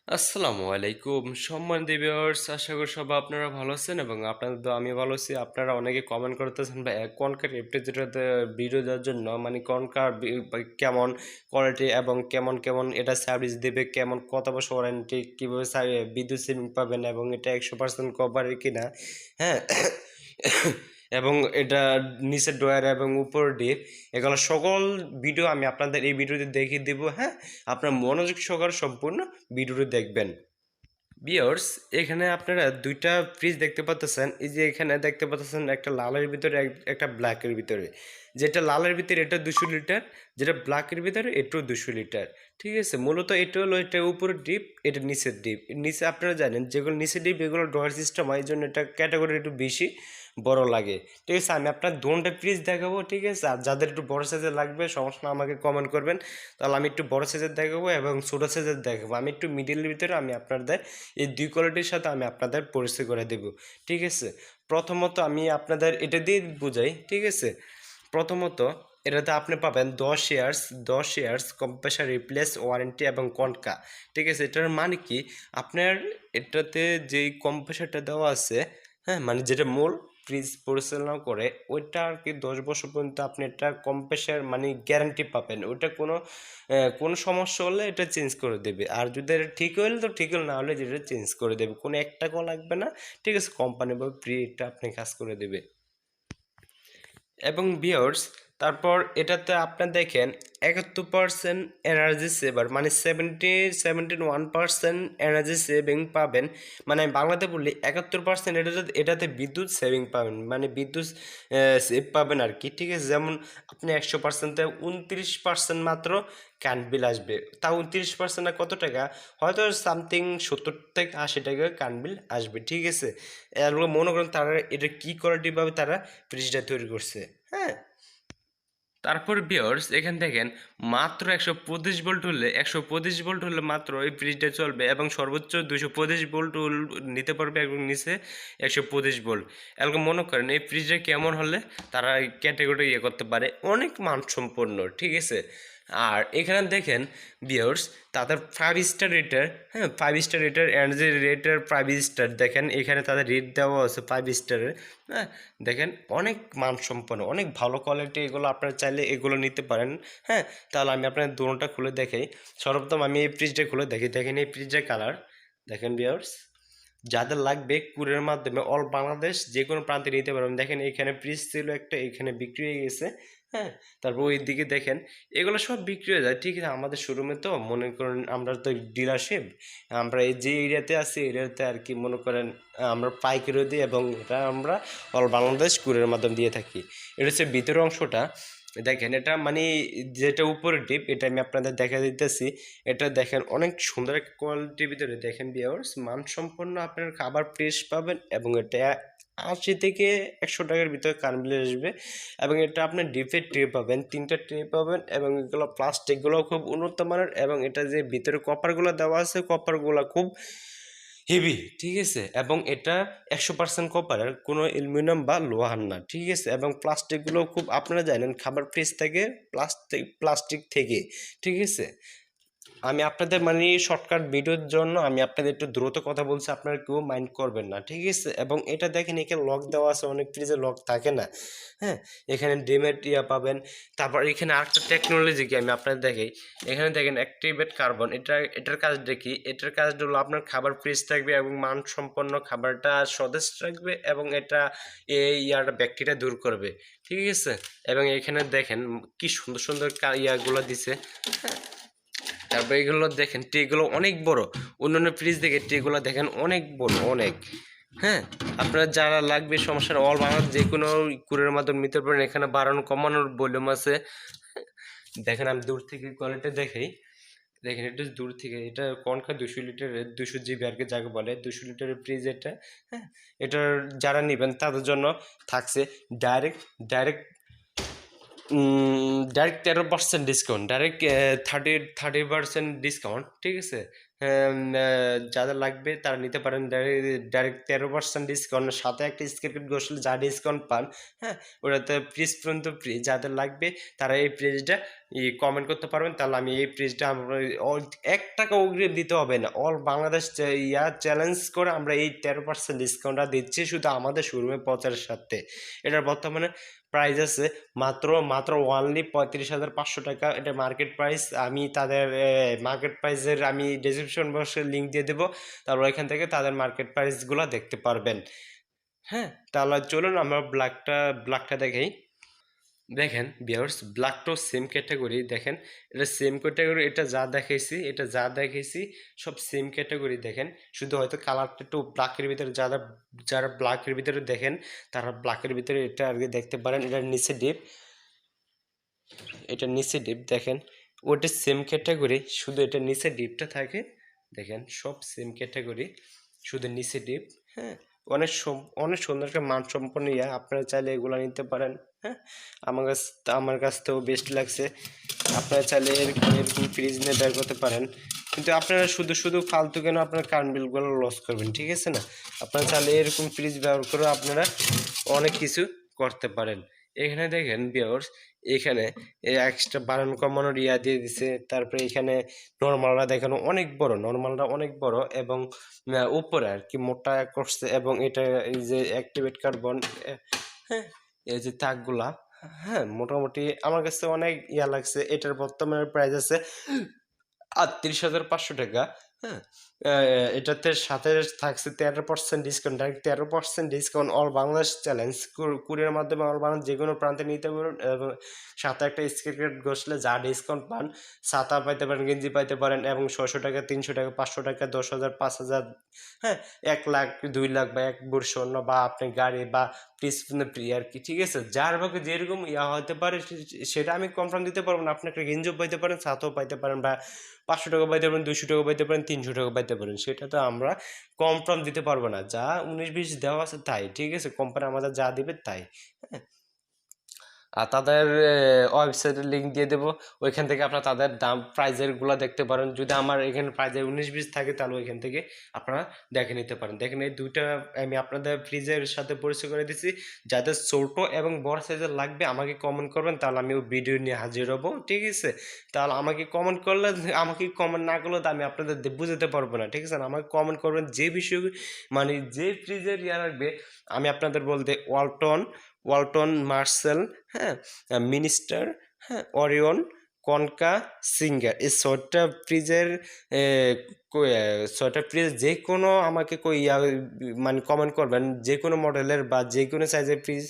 আসসালামু আলাইকুম সম্মানিত ভিউয়ার্স, আশা করি সবাই আপনারা ভালো আছেন এবং আপনাদের তো আমি ভালো আছি। আপনারা অনেকে কমেন্ট করতেছেন ভাই কনকার রেফ্রিজারেটরতে ভিডিও দেওয়ার জন্য, মানে কনকার কেমন কোয়ালিটি এবং কেমন কেমন এটা সার্ভিস দেবে, কেমন কত বছর ওয়ারেন্টি, কীভাবে বিদ্যুৎ সেভিং পাবেন এবং এটা 100% কভারের কিনা। হ্যাঁ এবং এটা নিচের ড্রয়ার এবং উপর ডিপ, এগুলো সকল ভিডিও আমি আপনাদের এই ভিডিওতে দেখিয়ে দেবো। হ্যাঁ, আপনার মনোযোগ সহকারে সম্পূর্ণ ভিডিওটি দেখবেন। ভিউয়ার্স, এখানে আপনারা দুইটা ফ্রিজ দেখতে পাচ্ছেন। এই যে এখানে দেখতে পাচ্ছেন একটা লালের ভিতরে একটা ব্ল্যাকের ভিতরে। যেটা লালের ভিতরে এটা 200 লিটার, যেটা ব্ল্যাকের ভিতরে এটাও 200 লিটার। ঠিক আছে, মূলত এটা হলো এটা উপরের ডিপ, এটা নিচের ডিপ। নিচে আপনারা জানেন যেগুলো নিচের ডিপ এগুলো ড্রয়ার সিস্টেম হয়, এই জন্য এটা ক্যাটাগরি একটু বেশি বড় লাগে। ঠিক আছে, আমি আপনার দুটো ফ্রিজ দেখাবো। ঠিক আছে, আর যাদের একটু বড় সাইজের লাগবে সমস্যা না, আমাকে কমেন্ট করবেন, তাহলে আমি একটু বড় সাইজের দেখাবো এবং ছোটো সাইজের দেখাবো। আমি একটু মিডিলের ভিতরে আমি আপনাদের এই দুই কোয়ালিটির সাথে আমি আপনাদের পরিচয় করে দেব। ঠিক আছে, প্রথমত আমি আপনাদের এটা দিয়ে বুঝাই। ঠিক আছে, প্রথমত এটাতে আপনি পাবেন 10 ইয়ার্স কম্প্রেসার রিপ্লেস ওয়ারেন্টি এবং কনকা। ঠিক আছে, এটার মানে কি, আপনার এটাতে যেই কম্প্রেসারটা দেওয়া আছে, হ্যাঁ, মানে যেটা মূল ফ্রিজ পরিচালনা করে ওইটা আর কি 10 বছর পর্যন্ত আপনি একটা কম্প্রেসার মানে গ্যারান্টি পাবেন। ওইটা কোনো সমস্যা হলে এটা চেঞ্জ করে দেবে, আর যদি এটা ঠিক হলে তো ঠিক হলে, না হলে যেটা চেঞ্জ করে দেবে, কোনো 1 টাকাও লাগবে না। ঠিক আছে, কোম্পানি বা ফ্রি এটা আপনি কাজ করে দেবে। এবং ভিউয়ার্স, তারপর এটাতে আপনি দেখেন 71% এনার্জি সেভার, মানে 71% এনার্জি সেভিং পাবেন। মানে আমি বাংলাতে বললি 71% এটাতে বিদ্যুৎ সেভিং পাবেন, মানে বিদ্যুৎ সেভ পাবেন আর কি। ঠিক আছে, যেমন আপনি 100%-এ 29% মাত্র কারেন্ট বিল আসবে। তা 29% কত টাকা, হয়তো সামথিং 70 থেকে 80 টাকা কারেন্ট বিল আসবে। ঠিক আছে, এগুলো মনে করেন তারা এটা কী কোয়ালিটিভাবে তারা ফ্রিজটা তৈরি করছে। হ্যাঁ, তারপর ভিউয়ার্স, এখান দেখেন মাত্র 125 ভোল্ট হলে মাত্র এই ফ্রিজটা চলবে এবং সর্বোচ্চ 225 ভোল্ট নিতে পারবে এবং নিচে 125 ভোল্ট। এরকম মনে করেন এই ফ্রিজটা কেমন হলে তারা ক্যাটাগরি করতে পারে, অনেক মানসম্পন্ন। ঠিক আছে, আর এখানে দেখেন ভিউয়ার্স, তাদের 5 স্টার রেটার, হ্যাঁ 5 স্টার রেটার, এনার্জি রেটার 5 স্টার। দেখেন এখানে তাদের রেট দেওয়া আছে 5 স্টারের। হ্যাঁ, দেখেন অনেক মানসম্পন্ন, অনেক ভালো কোয়ালিটি। এগুলো আপনারা চাইলে এগুলো নিতে পারেন। হ্যাঁ, তাহলে আমি আপনার দোনোটা খুলে দেখাই। সর্বপ্রথম আমি এই ফ্রিজটা খুলে দেখি। দেখেন এই ফ্রিজের কালার দেখেন ভিউয়ার্স, যাদের লাগবে কুরিয়ারের মাধ্যমে অল বাংলাদেশ যে কোনো প্রান্তে নিতে পারবেন। দেখেন এখানে ফ্রিজ ছিল একটা, এখানে বিক্রি হয়ে গেছে। হ্যাঁ, তারপর ওই দিকে দেখেন এগুলো সব বিক্রি হয়ে যায়। ঠিক আছে, আমাদের শোরুমে তো মনে করেন আমরা তো ডিলারশিপ, আমরা এই যে এরিয়াতে আছি এরিয়াতে আর কি মনে করেন আমরা পাইকারি দিই এবং এটা আমরা অল বাংলাদেশ কুরিয়ারের মাধ্যমে দিয়ে থাকি। এটা হচ্ছে ভিতরের অংশটা। দেখেন এটা মানে যেটা উপরে ডিপ, এটা আমি আপনাদের দেখা দিতেছি। এটা দেখেন অনেক সুন্দর একটা কোয়ালিটির ভিতরে। দেখেন ভিউয়ার্স, মানসম্পন্ন আপনার খাবার ফ্রেশ পাবেন এবং এটা 80 থেকে 100 টাকার ভিতরে কারেন্ট আসবে। এবং এটা আপনার ডিপের ট্রে পাবেন, 3টা ট্রে পাবেন এবং এগুলো প্লাস্টিকগুলো খুব উন্নত মানের এবং এটা যে ভিতরে কপারগুলো দেওয়া আছে কপারগুলো খুব হেভি। ঠিক আছে, এবং এটা 100% কপারের, কোনো অ্যালুমিনিয়াম বা লোহার না। ঠিক আছে, এবং প্লাস্টিকগুলো খুব, আপনারা জানেন খাবার ফ্রিজ থেকে প্লাস্টিক থেকে। ঠিক আছে, আমি আপনাদের মানে শর্টকাট ভিডিওর জন্য আমি আপনাদের একটু দ্রুত কথা বলছি, আপনারা কেউ মাইন্ড করবেন না। ঠিক আছে, এবং এটা দেখেন এখানে লক দেওয়া আছে, অনেক ফ্রিজে লক থাকে না। হ্যাঁ, এখানে ডিমের ইয়া পাবেন। তারপর এখানে আরেকটা টেকনোলজি কি আমি আপনাদের দেখাই। এখানে দেখেন অ্যাক্টিভেট কার্বন, এটার কাজ দেখি, এটার কাজটা হলো আপনার খাবার ফ্রিজ থাকবে এবং মানসম্পন্ন খাবারটা সতেজ রাখবে এবং এটা এই ব্যাকটেরিয়া দূর করবে। ঠিক আছে, এবং এখানে দেখেন কি সুন্দর সুন্দর ইয়াগুলো দিছে। হ্যাঁ, তারপর এগুলো দেখেন ট্রেগুলো অনেক বড়, অন্যান্য ফ্রিজ দেখে ট্রেগুলো দেখেন অনেক বড়, অনেক। হ্যাঁ, আপনার যারা লাগবে সমস্যা অল বাংলাদেশ যে কোনো কুরিয়ারের মাধ্যমে নিতে পারেন। এখানে বাড়ানো কমানোর ভলিউম আছে। দেখেন আমি দূর থেকে কোয়ালিটি দেখাই। দেখেন এটা দূর থেকে, এটা কনকা 200 লিটারের 200 জিবি আর কি যাকে বলে, 200 লিটারের ফ্রিজ এটা। হ্যাঁ, এটার যারা নেবেন তাদের জন্য থাকছে direct direct direct 13% discount, direct 30% discount. ঠিক আছে, যাদের লাগবে তারা নিতে পারেন ডাইরেক্ট 13% ডিসকাউন্ট, সাথে একটা স্ক্র্যাচ ঘষলে যা ডিসকাউন্ট পান, হ্যাঁ, ওটাতে প্রিস পর্যন্ত ফ্রি। যাদের লাগবে তারা এই প্রাইসটা কমেন্ট করতে পারবেন, তাহলে আমি এই প্রাইসটা আমরা ৳1 অগ্রিম দিতে হবে না, অল বাংলাদেশ চ্যালেঞ্জ করে আমরা এই 13% ডিসকাউন্টটা দিচ্ছি শুধু আমাদের শোরুমে পৌঁছার সাথে। এটার বর্তমানে প্রাইস আছে মাত্র অনলি ৳৩৫,৫০০। এটা মার্কেট প্রাইস। আমি তাদের মার্কেট প্রাইসের আমি ডেসক্রিপশন বক্সে লিঙ্ক দিয়ে দেবো, তারপর এখান থেকে তাদের মার্কেট প্রাইসগুলো দেখতে পারবেন। হ্যাঁ, তাহলে চলুন আমরা ব্ল্যাকটা দেখাই। দেখেন ভিউয়ার্স, ব্ল্যাকটাও সেম ক্যাটাগরি। দেখেন এটা সেম ক্যাটাগরি, এটা যা দেখাইছি সব সেম ক্যাটাগরি। দেখেন শুধু হয়তো কালারটা একটু ব্ল্যাকের ভিতরে, যারা ব্ল্যাকের ভিতরে দেখেন তারা ব্ল্যাকের ভিতরে এটা আগে দেখতে পারেন। এটা নিচে ডিপ দেখেন, ওটা সেম ক্যাটাগরি, শুধু এটা নিচে ডিপটা থাকে। দেখেন সব সেম ক্যাটাগরি, শুধু নিচে ডিপ। হ্যাঁ, অনেক সুন্দর একটা মানসম্পন্ন আপনারা চাইলে এগুলো নিতে পারেন। হ্যাঁ, আমার কাছ থেকেও বেস্ট লাগছে। আপনারা চাইলে এরকম ফ্রিজ নিয়ে বের করতে পারেন, কিন্তু আপনারা শুধু ফালতু কেন আপনার কারেন্ট বিলগুলো লস করবেন, ঠিক আছে না? আপনারা চাইলে এরকম ফ্রিজ ব্যবহার করে আপনারা অনেক কিছু করতে পারেন। এখানে দেখেন ভিউয়ার্স, এখানে এক্সট্রা বানানো কমানোর দিয়ে দিছে। তারপরে এখানে নর্মালটা অনেক বড় এবং উপরে আর কি মোটা করছে, এবং এটা এই যে অ্যাক্টিভেট কার্বন, হ্যাঁ, এই যে তাকগুলা, হ্যাঁ, মোটামুটি আমার কাছে অনেক লাগছে। এটার বর্তমানে প্রাইস আছে ৳৩৮,৫০০। হ্যাঁ, এটাতে সাথে থাকছে 13% discount, direct 13% discount, all Bangladesh challenge. Courier মাধ্যমে অল বাংলাদেশ যে কোনো প্রান্তে নিতে পারবেন, এবং সাথে একটা স্ক্র্যাচ ঘষলে যা ডিসকাউন্ট পান, ছাতা পাইতে পারেন, গেঞ্জি পাইতে পারেন, এবং ৳৬০০, ৳৩০০, ৳৫০০, ১০,০০০, ৫,০০০, হ্যাঁ, ১,০০,০০০, ২,০০,০০০ বা ১ ভরি স্বর্ণ, বা আপনি গাড়ি বা ফ্রি আর কি, ঠিক আছে? যার ভাগে যেরকম হতে পারে সেটা আমি কনফার্ম দিতে পারবো না। আপনি একটা গেঞ্জিও পাইতে পারেন, ছাতাও পাইতে পারেন, বা ৳৫০০ পাইতে পারেন, ৳২০০ পাইতে পারেন, ৳৩০০ পাইতে পারেন। সেটা তো আমরা কনফার্ম দিতে পারবো না। যা ১৯-২০ দেওয়া আছে তাই, ঠিক আছে? কোম্পানি আমাদের যা দিবে তাই। হ্যাঁ, আর তাদের ওয়েবসাইটের লিঙ্ক দিয়ে দেবো, ওইখান থেকে আপনারা তাদের দাম প্রাইজেরগুলো দেখতে পারেন। যদি আমার এখানে প্রাইজের ১৯-২০ থাকে তাহলে ওইখান থেকে আপনারা দেখে নিতে পারেন। দেখেন এই দুইটা আমি আপনাদের ফ্রিজের সাথে পরিচয় করে দিচ্ছি। যাদের ছোট এবং বড় সাইজের লাগবে আমাকে কমেন্ট করবেন, তাহলে আমি ওই ভিডিও নিয়ে হাজির হব, ঠিক আছে? তাহলে আমাকে কমেন্ট না করলে তো আমি আপনাদের বুঝাতে পারবো না, ঠিক আছে? আমাকে কমেন্ট করবেন যে বিষয়, মানে যে ফ্রিজের লাগবে আমি আপনাদের বলতে ওয়ালটন, মার্সেল, হ্যাঁ, মিনিস্টার, হ্যাঁ, অরিয়ন, কনকা, সিঙ্গার, এই ৬টা ফ্রিজের যে কোনো আমাকে মানে কমেন্ট করবেন, যে কোনো মডেলের বা যে কোনো সাইজের ফ্রিজ